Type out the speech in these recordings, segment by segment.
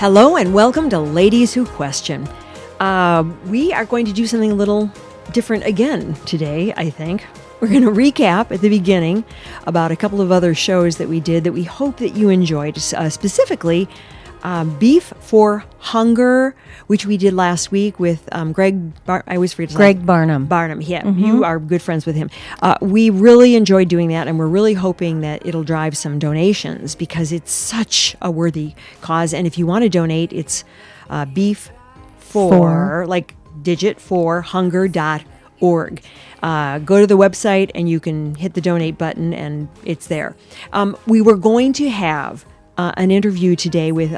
Hello and welcome to Ladies Who Question. We are going to do something a little different again today, I think. We're going to recap at the beginning about a couple of other shows that we did that we hope that you enjoyed, specifically Beef for Hunger, which we did last week with Greg Barnum. Barnum, yeah. Mm-hmm. You are good friends with him. We really enjoyed doing that, and we're really hoping that it'll drive some donations because it's such a worthy cause. And if you want to donate, it's beef for, like digit 4, hunger.org. Go to the website and you can hit the donate button and it's there. We were going to have an interview today with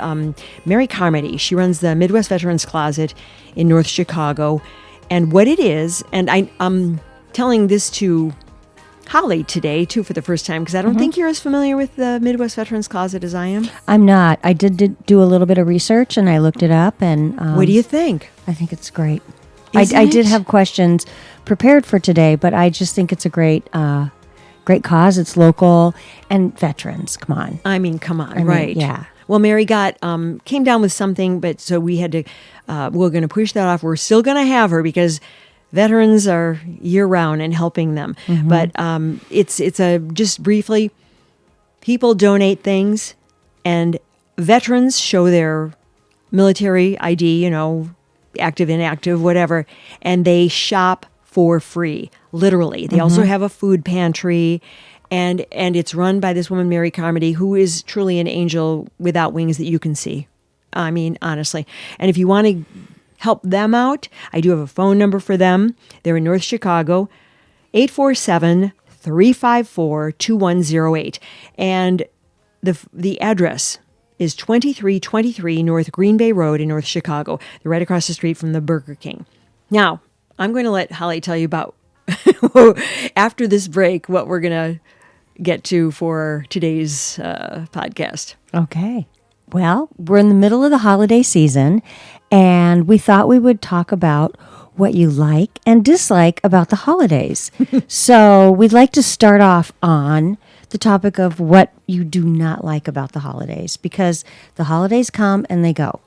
Mary Carmody. She runs the Midwest Veterans Closet in North Chicago. And what it is, and I'm telling this to Holly today, too, for the first time, because I don't think you're as familiar with the Midwest Veterans Closet as I am. I'm not. I did do a little bit of research, and I looked it up. And what do you think? I think it's great. I did have questions prepared for today, but I just think it's a great cause. It's local and veterans. Come on. I mean, come on. Right. Yeah. Well, Mary came down with something, but so we had to, we're going to push that off. We're still going to have her because veterans are year round and helping them. Mm-hmm. But it's just briefly, people donate things and veterans show their military ID, active, inactive, whatever, and they shop for free, literally. They also have a food pantry, and it's run by this woman, Mary Carmody, who is truly an angel without wings that you can see. I mean, honestly. And if you want to help them out, I do have a phone number for them. They're in North Chicago, 847-354-2108. And the address is 2323 North Green Bay Road in North Chicago. They're right across the street from the Burger King. Now, I'm going to let Holly tell you about, after this break, what we're going to get to for today's podcast. Okay. Well, we're in the middle of the holiday season, and we thought we would talk about what you like and dislike about the holidays. So we'd like to start off on the topic of what you do not like about the holidays, because the holidays come and they go.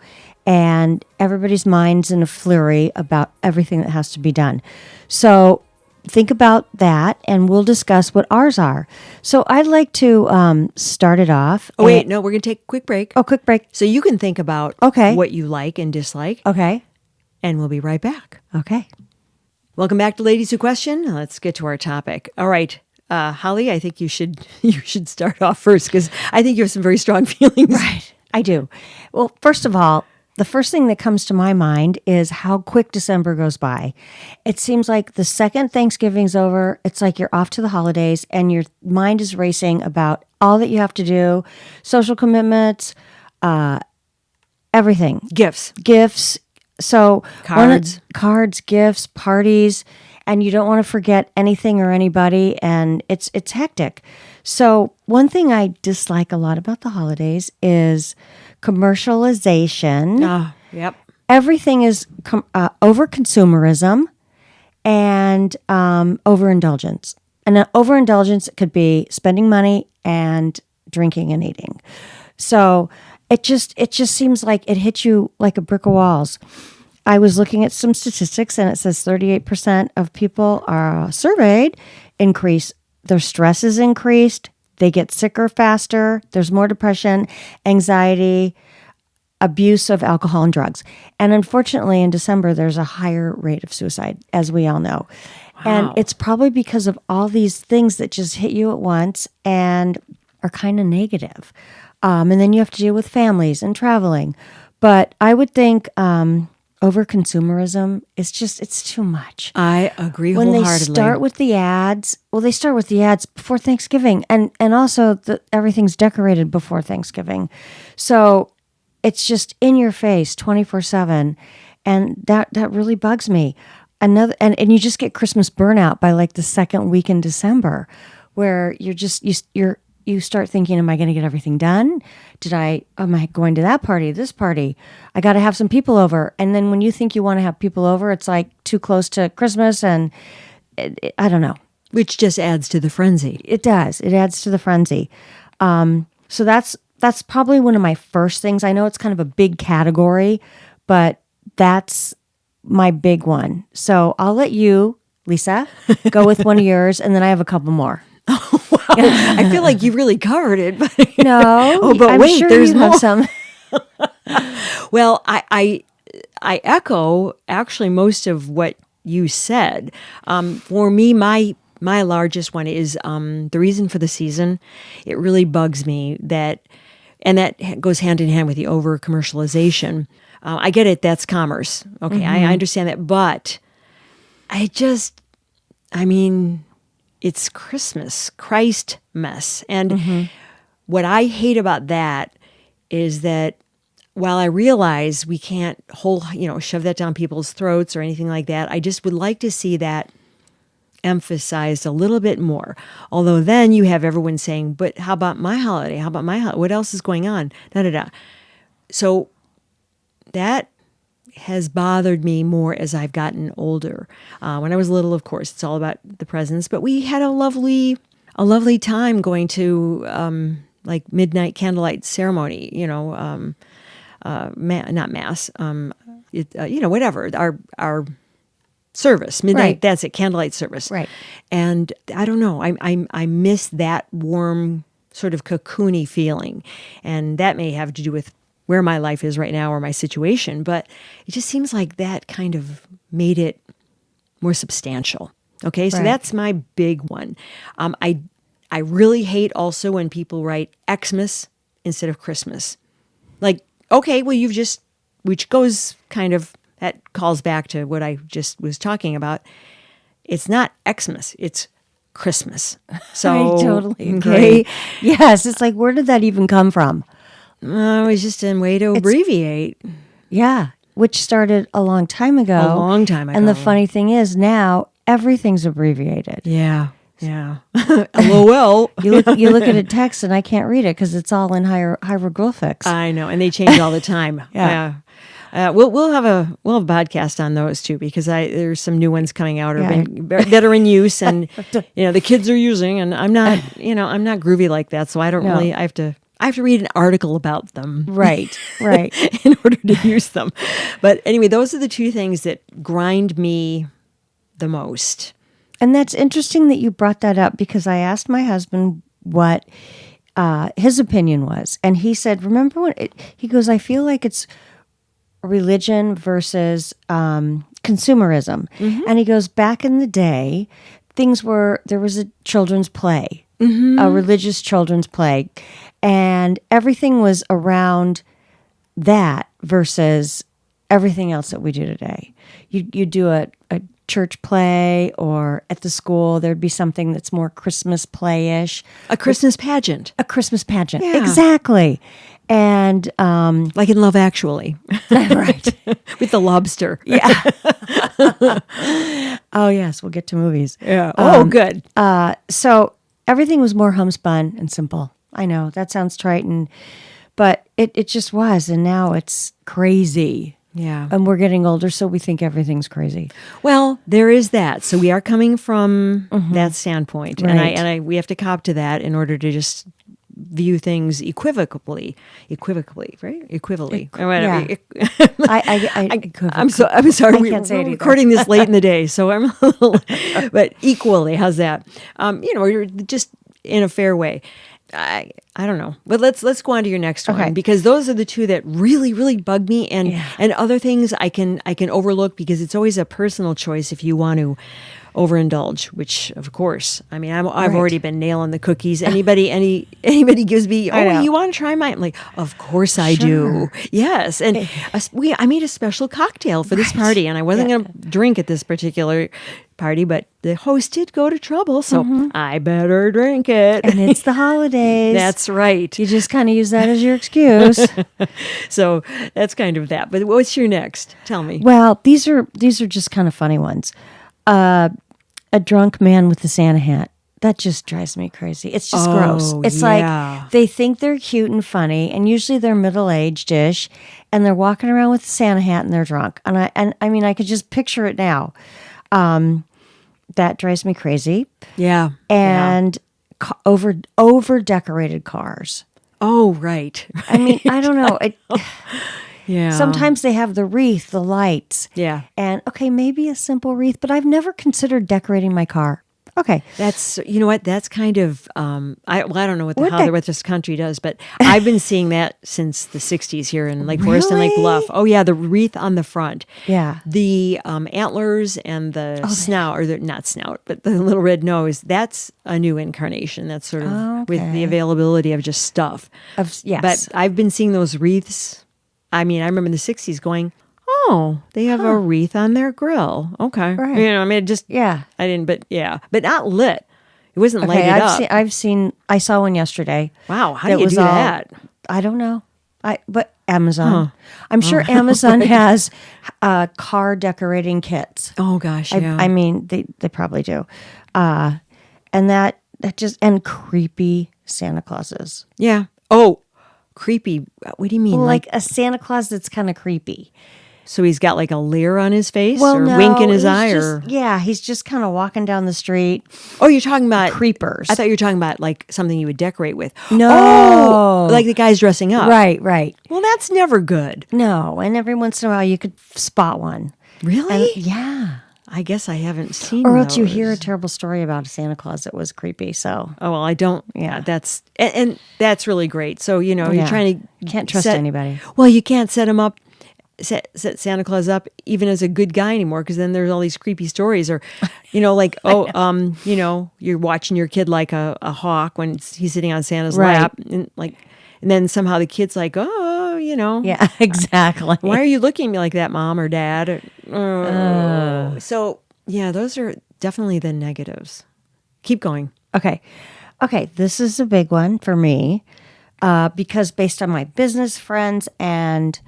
And everybody's mind's in a flurry about everything that has to be done. So think about that, and we'll discuss what ours are. So I'd like to start it off. Oh, wait, no, we're going to take a quick break. Oh, quick break. So you can think about what you like and dislike. Okay. And we'll be right back. Okay. Welcome back to Ladies Who Question. Let's get to our topic. All right. Holly, I think you should start off first, because I think you have some very strong feelings. Right. I do. Well, first of all, the first thing that comes to my mind is how quick December goes by. It seems like the second Thanksgiving's over, it's like you're off to the holidays and your mind is racing about all that you have to do, social commitments, everything. Gifts. So cards, gifts, parties, and you don't want to forget anything or anybody, and it's hectic. So one thing I dislike a lot about the holidays is commercialization. Yep. Everything is over-consumerism and overindulgence. And overindulgence could be spending money and drinking and eating. So it just seems like it hits you like a brick of walls. I was looking at some statistics, and it says 38% of people are surveyed their stress is increased. They get sicker faster. There's more depression, anxiety, abuse of alcohol and drugs. And unfortunately, in December, there's a higher rate of suicide, as we all know. Wow. And it's probably because of all these things that just hit you at once and are kind of negative. And then you have to deal with families and traveling. But I would think over-consumerism is it's too much. I agree wholeheartedly. When they start with the ads before Thanksgiving, and also everything's decorated before Thanksgiving. So it's just in your face 24/7, and that really bugs me. And you just get Christmas burnout by like the second week in December, where you start thinking, am I going to get everything done? Am I going to that party, this party? I got to have some people over. And then when you think you want to have people over, it's like too close to Christmas, and I don't know. Which just adds to the frenzy. It does. It adds to the frenzy. So that's that's probably one of my first things. I know it's kind of a big category, but that's my big one. So I'll let you, Lisa, go with one of yours, and then I have a couple more. Wow. I feel like you really covered it. But No, oh, but I'm wait, sure there's you more. have some. Well, I echo actually most of what you said. For me, my largest one is the reason for the season. It really bugs me that, and that goes hand in hand with the over commercialization. I get it. That's commerce. Okay. I understand that. But I mean, it's Christmas, Christ mess. And what I hate about that is that while I realize we can't shove that down people's throats or anything like that, I just would like to see that emphasized a little bit more. Although then you have everyone saying, but how about my holiday? How about my holiday? What else is going on? Da, da, da. So that has bothered me more as I've gotten older. When I was little, of course, it's all about the presents, but we had a lovely time going to like midnight candlelight ceremony, not mass, whatever, our service, midnight, Right. That's it, candlelight service. Right. And I don't know, I miss that warm sort of cocoony feeling. And that may have to do with where my life is right now or my situation, but it just seems like that kind of made it more substantial. Okay, so Right. that's my big one. I really hate also when people write Xmas instead of Christmas. Like, okay, well, which goes kind of, that calls back to what I just was talking about. It's not Xmas, it's Christmas. So I totally agree. okay. Yes, it's like, where did that even come from? It was just a way to abbreviate. Yeah, which started a long time ago. A long time ago. And the funny thing is now everything's abbreviated. Yeah. LOL. You look at a text and I can't read it because it's all in hieroglyphics. I know, and they change all the time. Yeah. We'll have a podcast on those too, because there's some new ones coming out that are in use, and the kids are using, and I'm not groovy like that, so I don't really. I have to read an article about them. Right. In order to use them. But anyway, those are the two things that grind me the most. And that's interesting that you brought that up, because I asked my husband what his opinion was. And he said, remember when he goes, I feel like it's religion versus consumerism. And he goes, back in the day, there was a children's play, a religious children's play. And everything was around that versus everything else that we do today. You do a church play, or at the school, there'd be something that's more Christmas play-ish. A Christmas pageant. A Christmas pageant. Yeah. Exactly. And like in Love Actually. right. With the lobster. Yeah. Oh, yes. We'll get to movies. Yeah. Good. So everything was more homespun and simple. I know that sounds trite, but it just was. And now it's crazy. Yeah. And we're getting older, so we think everything's crazy. Well, there is that. So we are coming from that standpoint. Right. And we have to cop to that in order to just view things equivocally, right? Equivocally. Or whatever. Yeah. I'm sorry. I can't say it We're either. recording this late in the day, so I'm a little, but equally, how's that? You're just in a fair way. I don't know, but let's go on to your next one, because those are the two that really, really bug me, and other things I can overlook, because it's always a personal choice if you want to overindulge, which of course, I mean, I've already been nailing the cookies. Anybody gives me, you want to try mine? I'm like, of course I do. Yes. And I made a special cocktail for this party, and I wasn't going to drink at this particular party, but the host did go to trouble, so I better drink it. And it's the holidays. That's right. You just kind of use that as your excuse. So that's kind of that. But what's your next? Tell me. Well, these are just kind of funny ones. A drunk man with a Santa hat. That just drives me crazy. It's just gross. It's like they think they're cute and funny, and usually they're middle-aged-ish, and they're walking around with a Santa hat and they're drunk. And I mean, I could just picture it now. That drives me crazy. Yeah. And over decorated cars. Oh, right. I mean, I don't know. Yeah. Sometimes they have the wreath, the lights. Yeah. And okay, maybe a simple wreath, but I've never considered decorating my car. Okay. That's, you know what, that's kind of, I don't know what this country does, but I've been seeing that since the 60s here in Lake Forest and Lake Really? Bluff. Oh yeah, the wreath on the front. Yeah. The antlers and the snout, or the, not snout, but the little red nose, that's a new incarnation. That's sort of with the availability of just stuff. Yes. But I've been seeing those wreaths. I mean, I remember in the 60s going, oh, they have a wreath on their grill. Okay. Right. You know, I mean, it just, Yeah. I didn't, but yeah, but not lit. It wasn't lighted up. I saw one yesterday. Wow. How do you do that? I don't know. But Amazon. I'm sure Amazon has car decorating kits. Oh gosh. Yeah. I mean, they probably do. And that just, and creepy Santa Clauses. yeah. Oh, creepy. What do you mean? Well, like a Santa Claus that's kind of creepy. So he's got like a leer on his face Well, or no, wink in his he's eye just- or. Yeah, he's just kind of walking down the street. Oh, you're talking about Creepers. I thought you were talking about like something you would decorate with. No. Oh, like the guy's dressing up. Right. Well, that's never good. No, and every once in a while you could spot one. Really? And, yeah. I guess I haven't seen Or else you hear a those. terrible story about a Santa Claus that was creepy. So Oh, well, I don't. Yeah, that's and that's really great. So, you know, Yeah. you're trying to You can't trust anybody. Well, you can't set him up, set Santa Claus up even as a good guy anymore, because then there's all these creepy stories, or, you know, like you know, you're watching your kid like a hawk when he's sitting on Santa's Right. lap, and then somehow the kid's like, oh, you know, yeah, exactly. why are you looking at me like that, mom or dad? So yeah, those are definitely the negatives. Keep going. Okay. This is a big one for me because based on my business friends and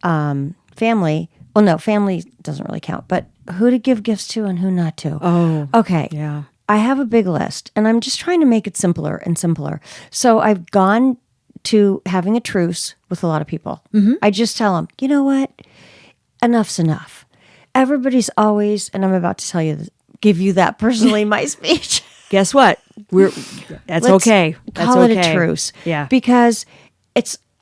family. Well, no, family doesn't really count, but who to give gifts to and who not to. Oh, Okay. yeah. I have a big list and I'm just trying to make it simpler and simpler. So I've gone to having a truce with a lot of people. I just tell them, you know what? Enough's enough. Everybody's always, and I'm about to tell you, give you that personally, my speech. Guess what? That's Let's okay. That's call okay. it a truce. Yeah. Because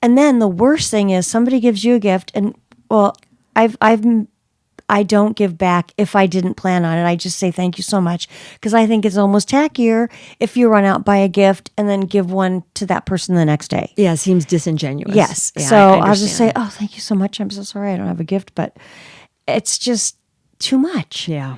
and then the worst thing is somebody gives you a gift and, well, I don't give back if I didn't plan on it. I just say thank you so much because I think it's almost tackier if you run out, buy a gift, and then give one to that person the next day. Yeah, it seems disingenuous. Yes. Yeah, So I I'll just say, understand. oh, thank you so much. I'm so sorry I don't have a gift, but it's just too much. Yeah.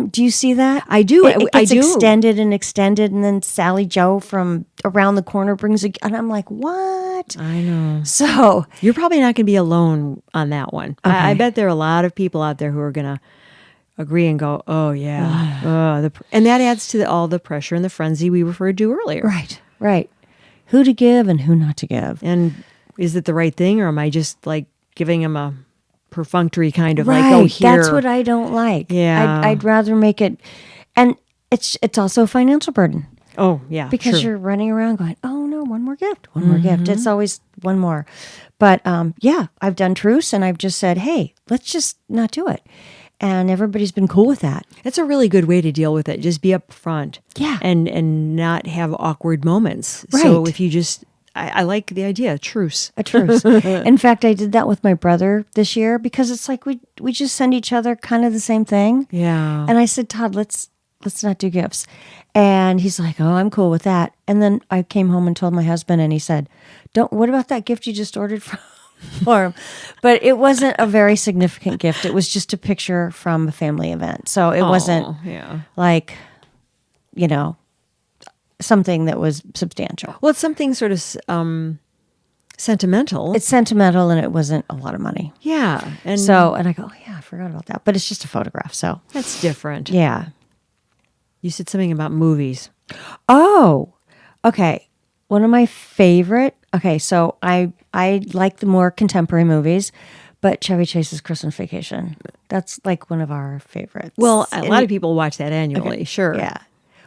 Do you see that? I do. It I gets do. extended, and then Sally Joe from around the corner brings and I'm like, what? I know. So You're probably not going to be alone on that one. I bet there are a lot of people out there who are going to agree and go, oh, yeah. And that adds to all the pressure and the frenzy we referred to earlier. right. Who to give and who not to give. And is it the right thing, or am I just like giving them a perfunctory kind of Right. like, oh, here. That's what I don't like. Yeah. I'd rather make it, and it's also a financial burden. Oh, yeah. Because true. you're running around going, oh no, one more gift. It's always one more. But yeah, I've done truce and I've just said, hey, let's just not do it. And everybody's been cool with that. It's a really good way to deal with it. Just be upfront. Yeah. And not have awkward moments. So Right. if you just, I like the idea, truce. A truce. In fact, I did that with my brother this year because it's like we just send each other kind of the same thing. Yeah. And I said, Todd, let's not do gifts. And he's like, oh, I'm cool with that. And then I came home and told my husband, and he said, what about that gift you just ordered for him? But it wasn't a very significant gift. It was just a picture from a family event. So it wasn't like, you know, something that was substantial. Well, it's something sort of sentimental. It's sentimental and it wasn't a lot of money. Yeah. And And I go, oh, yeah, I forgot about that. But it's just a photograph. So that's different. yeah. You said something about movies. Oh, okay. One of my favorite. Okay, so I like the more contemporary movies, but Chevy Chase's Christmas Vacation. That's like one of our favorites. Well, a lot of people watch that annually. Sure. Yeah.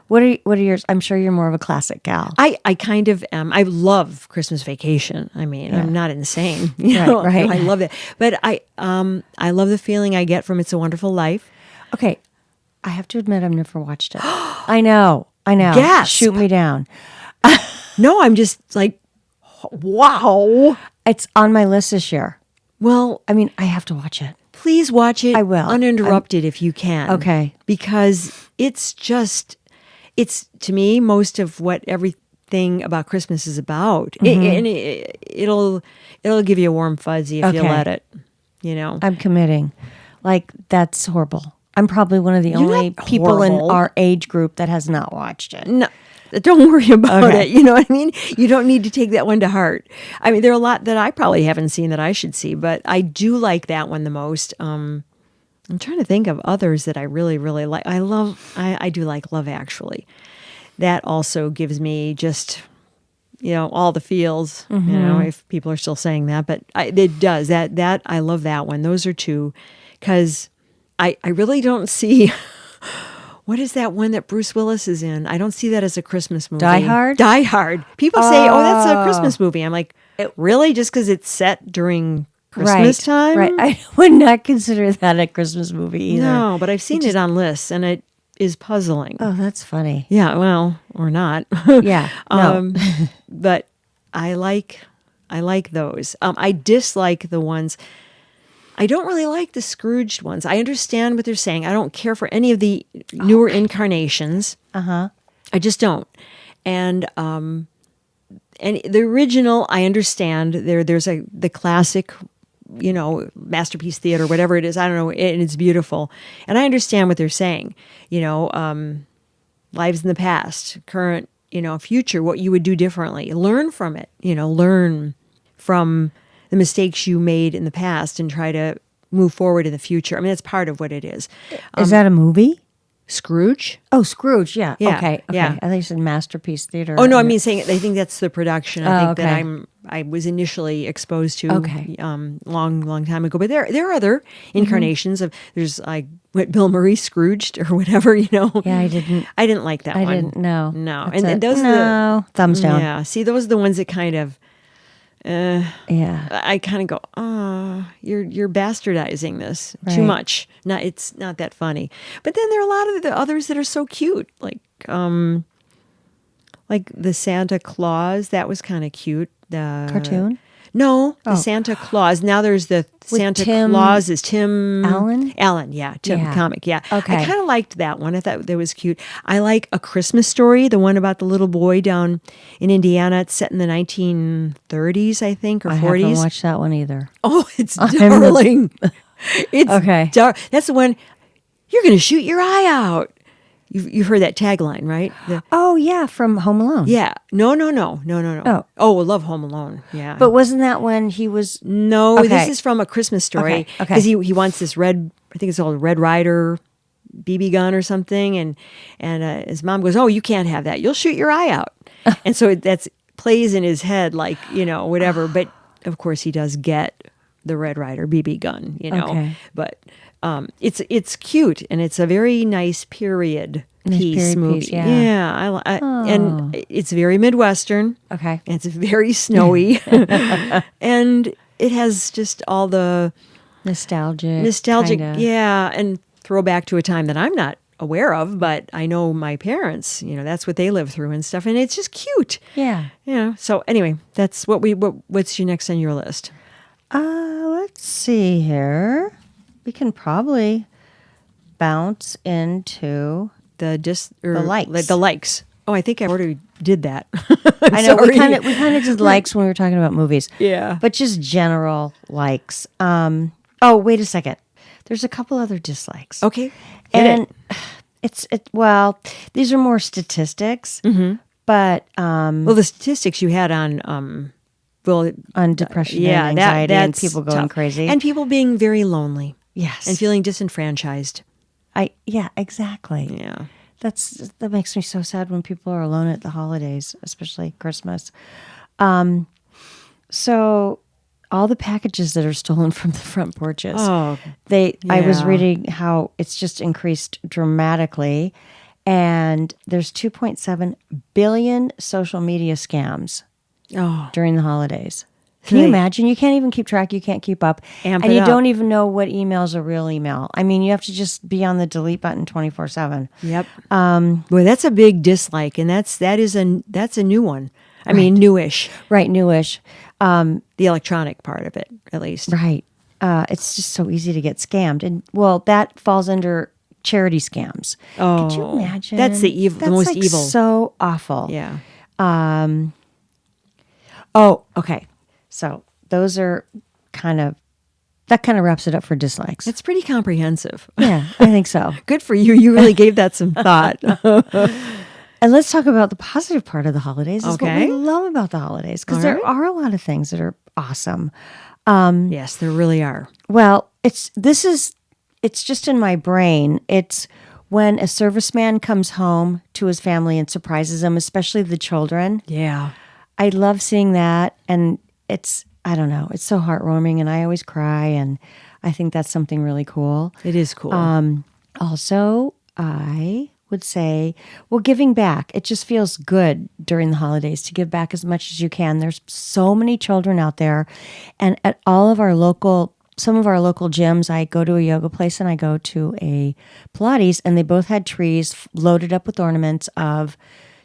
What are yours? I'm sure you're more of a classic gal. I kind of am. I love Christmas Vacation. I mean, I'm not insane. You know? Right. I love it. But I love the feeling I get from It's a Wonderful Life. Okay, I have to admit I've never watched it. I know. Gasp. Shoot me down. No, I'm just like, Wow. It's on my list this year. Well, I mean, I have to watch it. please watch it I will. uninterrupted if you can. Okay. Because it's to me, most of what everything about Christmas is about. And it'll give you a warm fuzzy if you Okay. let it, you know. I'm committing. Like, that's horrible. I'm probably one of the only not people in horrible. our age group that has not watched it. No, don't worry about Okay. it. You know what I mean? You don't need to take that one to heart. I mean, there are a lot that I probably haven't seen that I should see, but I do like that one the most. I'm trying to think of others that I really, really like. I do like Love Actually. That also gives me just, all the feels, if people are still saying that, but it does. That I love that one. Those are two, because I really don't see... What is that one that Bruce Willis is in? I don't see that as a Christmas movie. Die Hard? Die Hard. People say, oh, that's a Christmas movie. I'm like, really? Just because it's set during Christmas time? Right. I would not consider that a Christmas movie either. No, but I've seen it on lists, and it is puzzling. Oh, that's funny. Yeah, well, or not. Yeah. No. But I like those. I dislike the ones... I don't really like the Scrooged ones. I understand what they're saying. I don't care for any of the newer incarnations. I just don't. And the original, I understand. There's the classic, Masterpiece Theater, whatever it is. I don't know, and it's beautiful. And I understand what they're saying. Lives in the past, current, future, what you would do differently. Learn from it. Learn from the mistakes you made in the past and try to move forward in the future. I mean, that's part of what it is. Is that a movie? Scrooge? Oh, Scrooge. Yeah. Yeah, Okay. yeah. I think you said Masterpiece Theater. Oh, no, I mean, I think that's the production. I think that okay. I was initially exposed to Okay. long time ago. But there are other incarnations of, there's like what Bill Murray Scrooged or whatever, Yeah, I didn't like that I one. didn't know. No. That's And it. those no. Thumbs down. Yeah. See, those are the ones that kind of, Yeah. I kind of go, you're bastardizing this too Right. much. It's not that funny. But then there are a lot of the others that are so cute, like the Santa Claus. That was kind of cute. The Cartoon? No, the Santa Claus. Now there's the Santa Tim Claus is Tim Allen? Allen, yeah, Tim Yeah. comic, yeah. Okay. I kind of liked that one. I thought that was cute. I like A Christmas Story, the one about the little boy down in Indiana. It's set in the 1930s, I think, or I 40s. haven't watched that one either. Oh, it's darling. It's Okay. That's the one. You're going to shoot your eye out. You've heard that tagline, right? Oh, yeah, from Home Alone. Yeah. No. Oh. Oh, I love Home Alone. Yeah. But wasn't that when he was... no, Okay. this is from A Christmas Story. Okay. Because he wants this red, I think it's called Red Ryder BB gun or something. And his mom goes, oh, you can't have that. You'll shoot your eye out. And so that's plays in his head like, whatever. But of course he does get the Red Ryder BB gun, Okay. But it's cute, and it's a very nice period piece movie. piece, yeah. And it's very Midwestern. Okay. And it's very snowy, and it has just all the nostalgic, kinda. yeah, and throwback to a time that I'm not aware of, but I know my parents. That's what they lived through and stuff, and it's just cute. Yeah. So anyway, that's what's your next on your list? Let's see here. We can probably bounce into The likes. The likes. Oh, I think I already did that. I know we Sorry. kind of did likes when we were talking about movies. Yeah. But just general likes. Oh, wait a second. There's a couple other dislikes. Okay. And well, these are more statistics. Mm-hmm. But well, the statistics you had on on depression yeah, and anxiety and that's people going tough. crazy. And people being very lonely. Yes. And feeling disenfranchised. Yeah, exactly. Yeah. That makes me so sad when people are alone at the holidays, especially Christmas. So all the packages that are stolen from the front porches. Oh, I was yeah. reading how it's just increased dramatically, and there's 2.7 billion social media scams during the holidays. Can you imagine? You can't even keep track. You can't keep up. Amp and it you up. don't even know what email's a real email. I mean, you have to just be on the delete button 24/7. Yep. Boy, that's a big dislike, and that's a new one. I mean, newish. Right, newish. The electronic part of it, at least. Right. It's just so easy to get scammed. And, well, that falls under charity scams. Oh, could you imagine? That's the evil, the most like evil. So awful. Yeah. Oh, okay. So those are that kind of wraps it up for dislikes. It's pretty comprehensive. Yeah, I think so. Good for you. You really gave that some thought. And let's talk about the positive part of the holidays. Is Okay. what we love about the holidays, because All there right. are a lot of things that are awesome. Yes, there really are. Well, it's just in my brain. It's when a serviceman comes home to his family and surprises them, especially the children. Yeah. I love seeing that, and I don't know, it's so heartwarming, and I always cry, and I think that's something really cool. It is cool. Also, I would say, well, giving back. It just feels good during the holidays to give back as much as you can. There's so many children out there, and at all of some of our local gyms, I go to a yoga place and I go to a Pilates, and they both had trees loaded up with ornaments of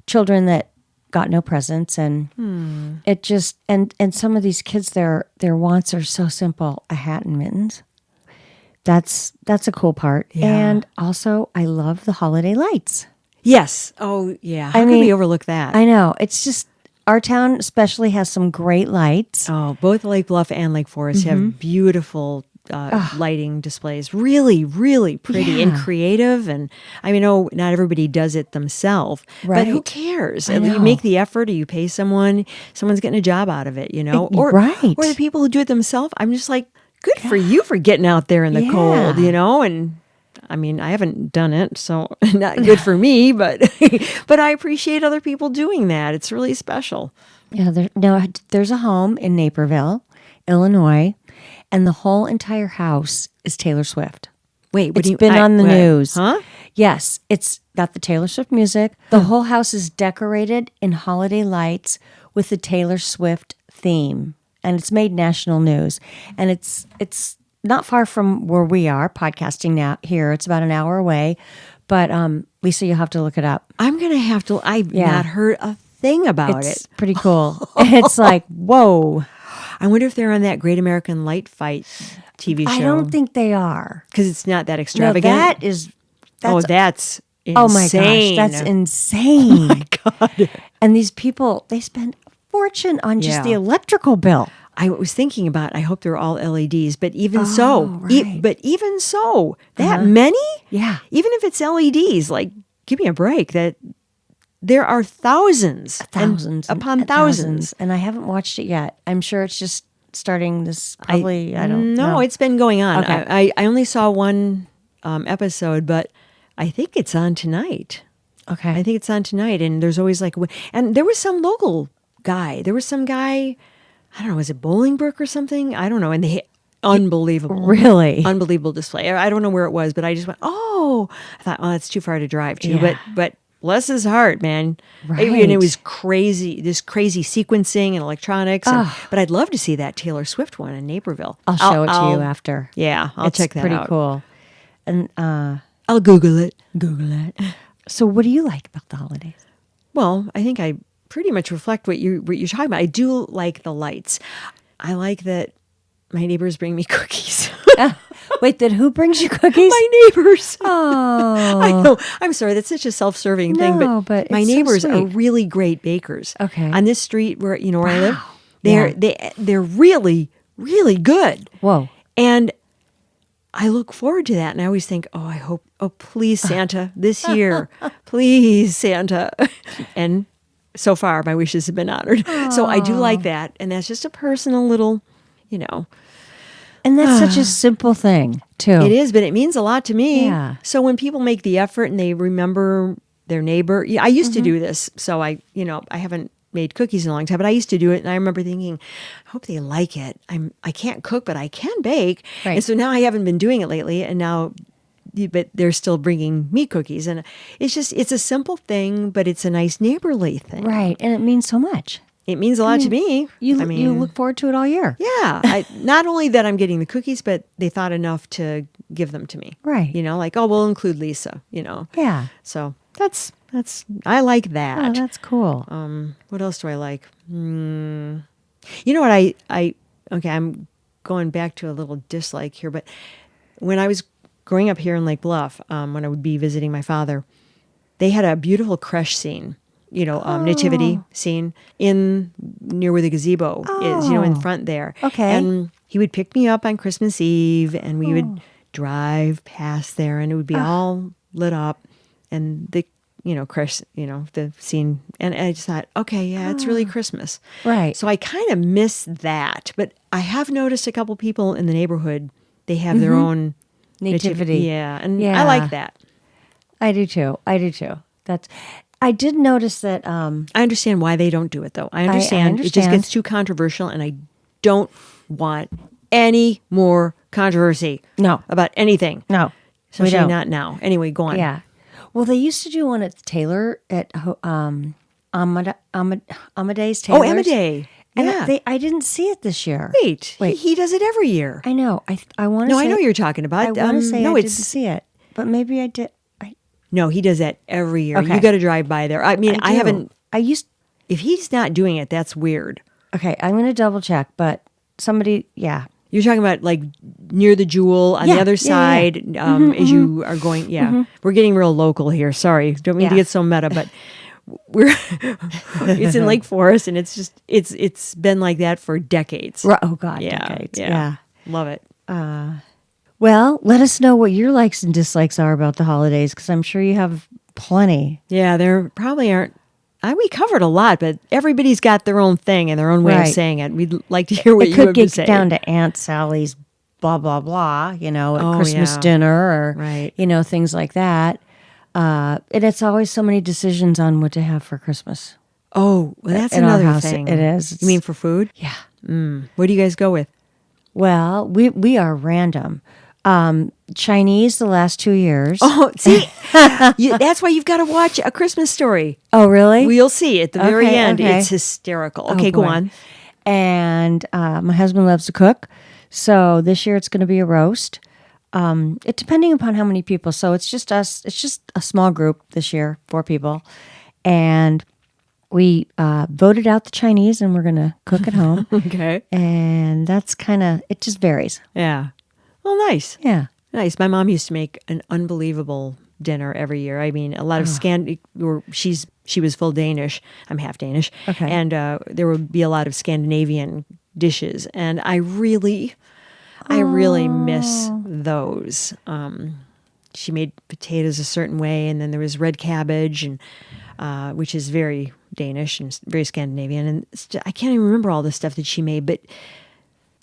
children that got no presents, and it just and some of these kids, their wants are so simple: a hat and mittens. That's a cool part. Yeah. And also, I love the holiday lights. Yes. Oh, yeah. How could we overlook that? I know. It's just, our town especially has some great lights. Oh, both Lake Bluff and Lake Forest have beautiful lighting displays. Really, really pretty and creative. And I mean, not everybody does it themselves, but who Right. cares? I You know. make the effort, or you pay someone's getting a job out of it, or Right. or the people who do it themselves. I'm just like, good for you for getting out there in the cold, and I mean, I haven't done it, so not good for me, but but I appreciate other people doing that. It's really special. Yeah, there's a home in Naperville, Illinois, and the whole entire house is Taylor Swift. Wait, It's been on the news. Huh? Yes, it's got the Taylor Swift music. The whole house is decorated in holiday lights with the Taylor Swift theme, and it's made national news. And it's not far from where we are podcasting now. Here, it's about an hour away. But Lisa, you'll have to look it up. I'm gonna have to. I've not heard a thing about It's it. pretty cool. It's like, whoa. I wonder if they're on that Great American Light Fight TV show. I don't think they are. because it's not that No, extravagant. that's That's insane. oh my gosh, that's insane. Oh my God. And these people, they spend a fortune on just Yeah. the electrical bill. I was thinking about, I hope they're all LEDs, but even Oh, so, right. that many? Yeah. Even if it's LEDs, like, give me a break. That there are thousands upon and thousands. and I haven't watched it yet. I'm sure it's just starting this. Probably I don't know. No, it's been going on. Okay. I only saw one episode, but I think it's on tonight. okay. I think it's on tonight, and there's always and there was some local guy. There was some guy, I don't know, was it Bolingbrook or something? I don't know. And they unbelievable, Really? unbelievable display. I don't know where it was, but I just went, oh, I thought, oh, that's too far to drive to. Yeah. But bless his heart, man. Right. And it was crazy, this crazy sequencing and electronics. But I'd love to see that Taylor Swift one in Naperville. I'll show it to you after. Yeah, I'll It's check that pretty out. cool. And I'll Google it. Google it. So, what do you like about the holidays? Well, I think I pretty much reflect what you're talking about. I do like the lights. I like that my neighbors bring me cookies. Wait, then who brings you cookies? My neighbors. Oh, I know. I'm sorry. That's such a self-serving thing, No, but my it's so neighbors are sweet. really great bakers. Okay. On this street where I live, Yeah. they're really, really good. Whoa. And I look forward to that, and I always think, please, Santa, this year, please, Santa. And so far, my wishes have been honored. So I do like that, and that's just a personal little, And that's such a simple thing, too. It is, but it means a lot to me. Yeah. So when people make the effort and they remember their neighbor, I used to do this. So I haven't made cookies in a long time, but I used to do it. And I remember thinking, I hope they like it. I can't cook, but I can bake. Right. And so now I haven't been doing it lately. And now, but they're still bringing me cookies. And it's a simple thing, but it's a nice neighborly thing. Right. And it means so much. It means a lot to me. You look forward to it all year. Yeah. Not only that I'm getting the cookies, but they thought enough to give them to me. Right. We'll include Lisa, Yeah. So I I like that. Oh, that's cool. What else do I like? You know what okay, I'm going back to a little dislike here, but when I was growing up here in Lake Bluff, when I would be visiting my father, they had a beautiful creche scene, nativity scene near where the gazebo is, in front there. Okay. And he would pick me up on Christmas Eve and we would drive past there and it would be all lit up and the creche, the scene. And I just thought, okay, yeah, it's really Christmas. Right. So I kind of miss that. But I have noticed a couple people in the neighborhood, they have their own Nativity. Yeah. And I like that. I do too. I did notice that. I understand why they don't do it, though. I understand. It just gets too controversial, and I don't want any more controversy. No. About anything. No. Especially not now. Anyway, go on. Yeah. Well, they used to do one at Taylor at Amadeus Taylor's. Oh, Amadeus. And Yeah. I didn't see it this year. Wait. He does it every year. I know. I want to. No, say, I know you're talking about. I want to say I didn't it's see it, but maybe I did. no. He does that every year. Okay. You got to drive by there. I mean, I haven't. If he's not doing it, that's weird. Okay, I'm going to double check, but somebody, yeah. You're talking about like near the Jewel on the other side as you are going. Yeah, we're getting real local here. Sorry, don't mean to get so meta, but we're it's in Lake Forest, and it's just it's been like that for decades. Oh God, decades. Yeah. Love it. Well, let us know what your likes and dislikes are about the holidays, because I'm sure you have plenty. Yeah, there probably aren't. We covered a lot, but everybody's got their own thing and their own way of saying it. We'd like to hear what you have to say. It could get down to Aunt Sally's blah, blah, blah, at Christmas dinner or, things like that. And it's always so many decisions on what to have for Christmas. Oh, well, that's in another our house, thing. It is. You mean for food? Yeah. What do you guys go with? Well, we are random. Chinese the last 2 years. Oh, see, that's why you've got to watch A Christmas Story. Oh, really? We'll see at the very end. Okay. It's hysterical. Okay, go on. And my husband loves to cook, so this year it's going to be a roast. It depending upon how many people. So it's just us. It's just a small group this year, 4 people, and we voted out the Chinese, and we're going to cook at home. Okay, and that's it just varies. Yeah. Well, nice. Yeah. Nice. My mom used to make an unbelievable dinner every year. I mean, a lot of she was full Danish. I'm half Danish. Okay. And there would be a lot of Scandinavian dishes. And I really miss those. She made potatoes a certain way, and then there was red cabbage, and which is very Danish and very Scandinavian. And I can't even remember all the stuff that she made, but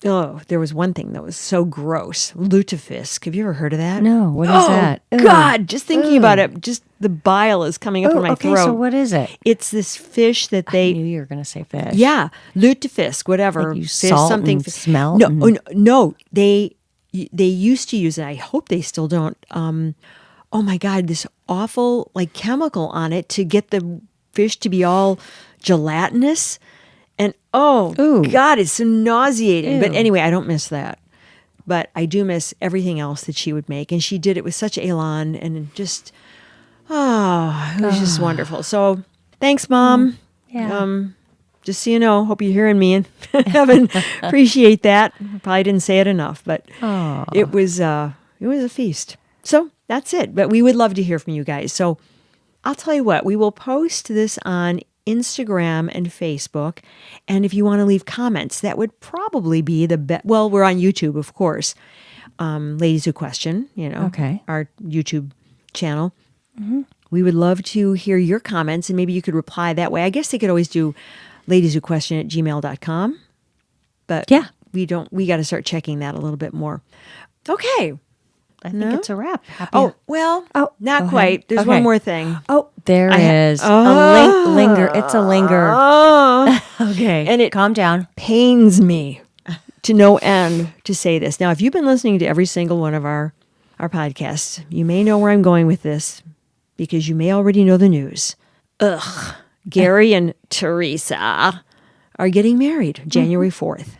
there was one thing that was so gross. Lutefisk. Have you ever heard of that? No. What is that? God, just thinking about it, just the bile is coming up in my throat. So what is it? It's this fish that they... I knew you were going to say fish. Yeah. Lutefisk, whatever. Like you fish, salt something. and smell? No. They used to use it. I hope they still don't. Oh my God, this awful chemical on it to get the fish to be all gelatinous. And God, it's so nauseating. But anyway, I don't miss that. But I do miss everything else that she would make. And she did it with such elan and just, it was just wonderful. So thanks, Mom. Yeah. Just so you know, hope you're hearing me and appreciate that. Probably didn't say it enough, but it was a feast. So that's it. But we would love to hear from you guys. So I'll tell you what, we will post this on Instagram and Facebook. And if you want to leave comments, that would probably be the best. Well, we're on YouTube, of course. Ladies Who Question, our YouTube channel. Mm-hmm. We would love to hear your comments, and maybe you could reply that way. I guess they could always do ladieswhoquestion@gmail.com. But we got to start checking that a little bit more. Okay. I think it's a wrap. Not quite. There's one more thing. Oh, there is. A linger. It's a linger. Okay. And it calm down. Pains me to no end to say this. Now, if you've been listening to every single one of our podcasts, you may know where I'm going with this because you may already know the news. Gary and Teresa are getting married January 4th,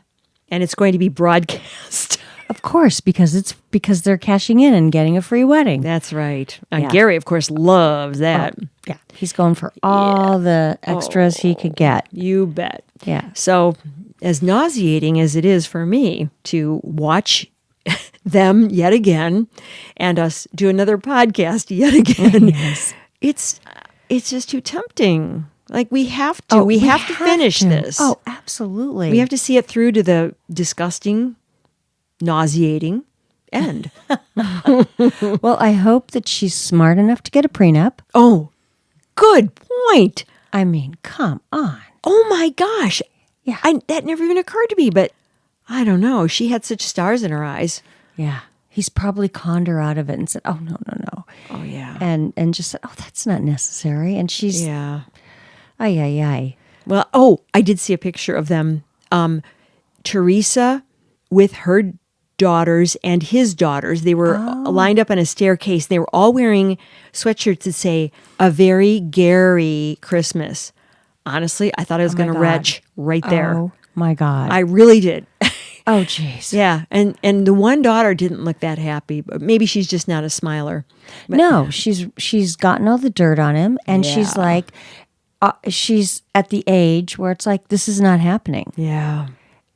and it's going to be broadcast. Of course, because they're cashing in and getting a free wedding. That's right. Yeah. Gary, of course, loves that. Yeah, he's going for all the extras he could get. You bet. Yeah. So, as nauseating as it is for me to watch them yet again and us do another podcast yet again, Yes. it's just too tempting. Like we have to. we have to finish this. Oh, absolutely. We have to see it through to the disgusting, nauseating end. Well, I hope that she's smart enough to get a prenup. Oh, good point. I mean, come on. Oh my gosh. Yeah. That never even occurred to me, but I don't know. She had such stars in her eyes. Yeah. He's probably conned her out of it and said, oh, no. Oh, yeah. And just said, oh, that's not necessary. And she's, Yeah. ay. Well, I did see a picture of them. Teresa with her daughters and his daughters. They were lined up on a staircase. They were all wearing sweatshirts that say, "A very Gary Christmas." Honestly, I thought I was going to retch right there. Oh, my God. I really did. Oh, jeez. Yeah, and the one daughter didn't look that happy, but maybe she's just not a smiler. But, No, she's gotten all the dirt on him, and she's Yeah. like, she's at the age where it's like, this is not happening. yeah.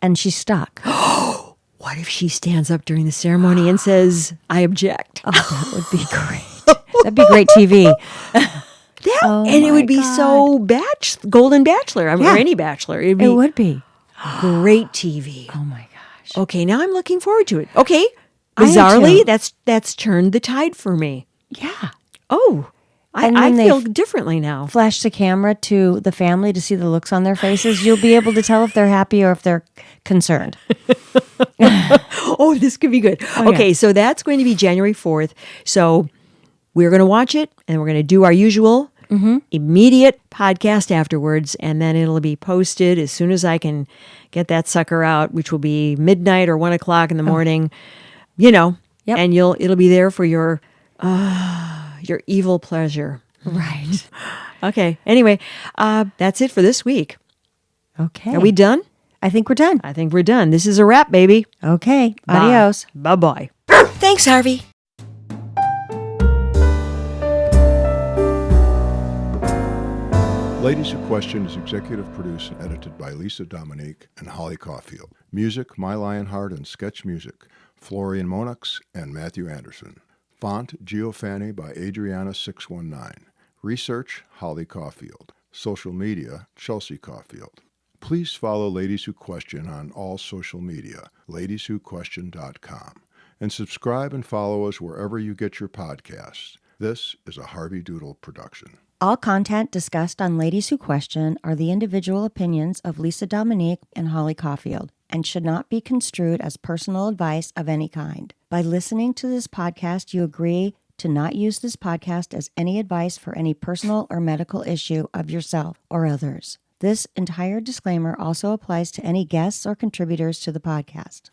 And she's stuck. What if she stands up during the ceremony and says, "I object"? Oh, that would be great. That'd be great TV. And it would be so Golden Bachelor, or any Bachelor. It'd be It would be. great TV. Oh, my gosh. Okay, now I'm looking forward to it. Okay, I am bizarrely, too. that's turned the tide for me. Yeah. Oh, And I when they feel differently now. Flash the camera to the family to see the looks on their faces. You'll be able to tell if they're happy or if they're concerned. Oh, this could be good. Okay, so that's going to be January 4th. So we're going to watch it, and we're going to do our usual immediate podcast afterwards, and then it'll be posted as soon as I can get that sucker out, which will be midnight or 1 o'clock in the morning. Yep. And it'll be there for your evil pleasure. Right. Okay. Anyway, that's it for this week. Okay. Are we done? I think we're done. I think we're done. This is a wrap, baby. Okay. Bye. Adios. Bye-bye. Thanks, Harvey. Ladies Who Question is executive produced and edited by Lisa Dominique and Holly Caulfield. Music, My Lionheart and Sketch Music, Florian Monux and Matthew Anderson. Font, Geofani by Adriana619. Research, Holly Caulfield. Social media, Chelsea Caulfield. Please follow Ladies Who Question on all social media, ladieswhoquestion.com. And subscribe and follow us wherever you get your podcasts. This is a Harvey Doodle production. All content discussed on Ladies Who Question are the individual opinions of Lisa Dominique and Holly Caulfield and should not be construed as personal advice of any kind. By listening to this podcast, you agree to not use this podcast as any advice for any personal or medical issue of yourself or others. This entire disclaimer also applies to any guests or contributors to the podcast.